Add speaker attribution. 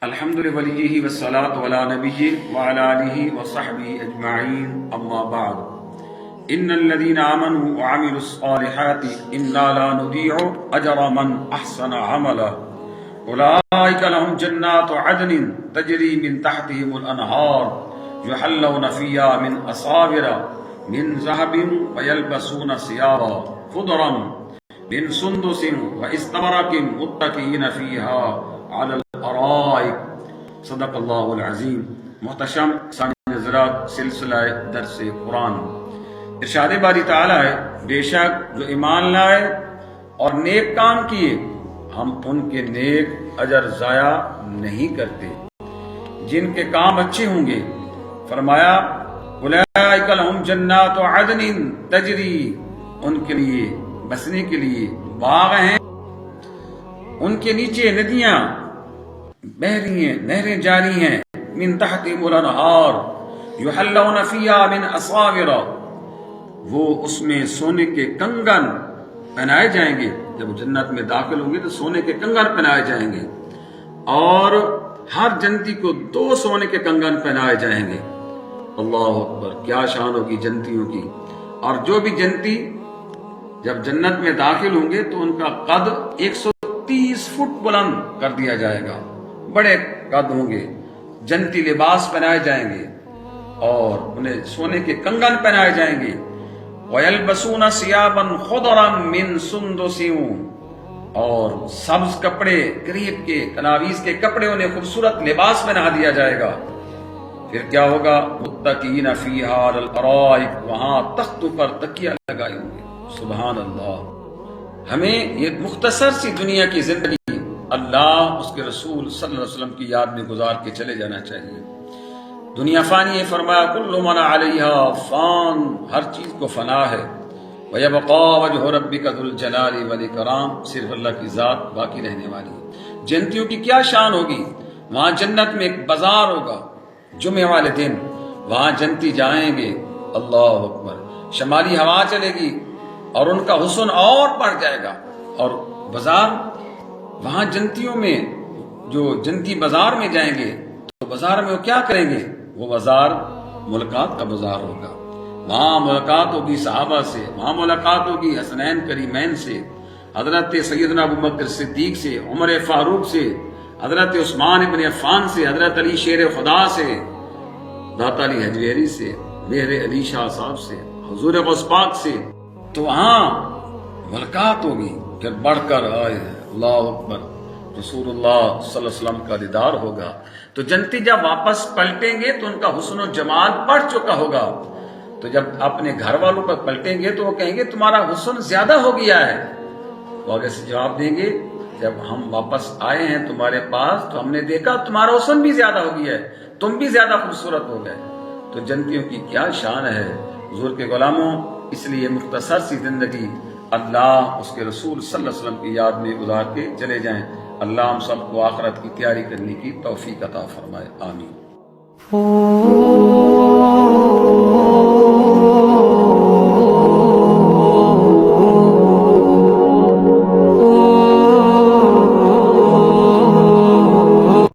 Speaker 1: الحمد لله والصلاة على نبيه وعلى آله وصحبه أجمعين أما بعد إن الذين آمنوا وعملوا الصالحات إنا لا نضيع أجر من أحسن عملا أولئك لهم جنات عدن تجري من تحتهم الأنهار يحلون فيها من أساور من ذهب ويلبسون ثيابا خضرا من سندس واستبرق متكئين فيها على الارائک۔ صدق اللہ العظیم۔ محتشم سامعین حضرات، سلسلہ درس قرآن، ارشاد باری تعالی ہے، بے شک جو ایمان لائے اور نیک کام کیے ہم ان کے نیک اجر ضائع نہیں کرتے۔ جن کے کام اچھے ہوں گے فرمایا اولئک لہم جنات عدن تجری، ان کے لیے بسنے کے لیے باغ ہیں، ان کے نیچے ندیاں بہ رہی ہیں، نہریں جاری ہیں، من تحتہم الانہار یحلون فیہا من اساور، وہ اس میں سونے کے کنگن پہنائے جائیں گے۔ جب جنت میں داخل ہوں گے تو سونے کے کنگن پہنائے جائیں گے، اور ہر جنتی کو 2 سونے کے کنگن پہنائے جائیں گے۔ اللہ اکبر، کیا شان ہوگی جنتیوں کی۔ اور جو بھی جنتی جب جنت میں داخل ہوں گے تو ان کا قد 130 فٹ بلند کر دیا جائے گا، بڑے قد ہوں گے، جنتی لباس پہنائے جائیں گے اور انہیں سونے کے کنگن پہنائے جائیں گے۔ وَيَلْبَسُونَ ثِيَابًا خُضْرًا مِّن سُنْدُسٍ، اور سبز کپڑے، گریب کے کناویز کے کپڑے، انہیں خوبصورت لباس پہنا دیا جائے گا۔ پھر کیا ہوگا؟ متکئین فیہا علی الارائک، وہاں تخت پر تکیہ لگائے ہوں گے۔ سبحان اللہ۔ ہمیں یہ مختصر سی دنیا کی زندگی اللہ اس کے رسول صلی اللہ علیہ وسلم کی یاد میں گزار کے چلے جانا چاہیے۔ دنیا فانی ہے، فرمایا کل من علیہا فان، ہر چیز کو فنا ہے۔ وَيَبْقَى وَجْهُ رَبِّكَ ذُو الْجَلَالِ وَالْإِكْرَامِ، صرف اللہ کی ذات باقی رہنے والی ہے۔ جنتیوں کی کیا شان ہوگی؟ وہاں جنت میں ایک بازار ہوگا جمعے والے دن، وہاں جنتی جائیں گے، اللہ اکبر، شمالی ہوا چلے گی اور ان کا حسن اور بڑھ جائے گا۔ اور بازار، وہاں جنتیوں میں جو جنتی بازار میں جائیں گے تو بازار میں وہ کیا کریں گے؟ وہ بازار ملاقات کا بازار ہوگا۔ وہاں ملاقات ہوگی صحابہ سے، وہاں ملاقات ہوگی حسنین کریمین سے، حضرت سیدنا ابو بکر صدیق سے، عمر فاروق سے، حضرت عثمان ابن عفان سے، حضرت علی شیر خدا سے، داتا علی حجویری سے، مہر علی شاہ صاحب سے، حضور غوث پاک سے۔ تو وہاں ملاقات ہوگی، پھر بڑھ کر آئے اللہ اکبر رسول اللہ صلی اللہ علیہ وسلم کا دیدار ہوگا۔ تو جنتی جب واپس پلٹیں گے تو ان کا حسن و جمال بڑھ چکا ہوگا، تو جب اپنے گھر والوں پر پلٹیں گے تو وہ کہیں گے تمہارا حسن زیادہ ہو گیا ہے۔ وہ آگے سے جواب دیں گے جب ہم واپس آئے ہیں تمہارے پاس تو ہم نے دیکھا تمہارا حسن بھی زیادہ ہو گیا ہے، تم بھی زیادہ خوبصورت ہو گئے۔ تو جنتیوں کی کیا شان ہے حضور کے غلاموں۔ اس لیے مختصر سی زندگی اللہ اس کے رسول صلی اللہ علیہ وسلم کی یاد میں گزار کے چلے جائیں۔ اللہ ہم سب کو آخرت کی تیاری کرنے کی توفیق عطا فرمائے، آمین۔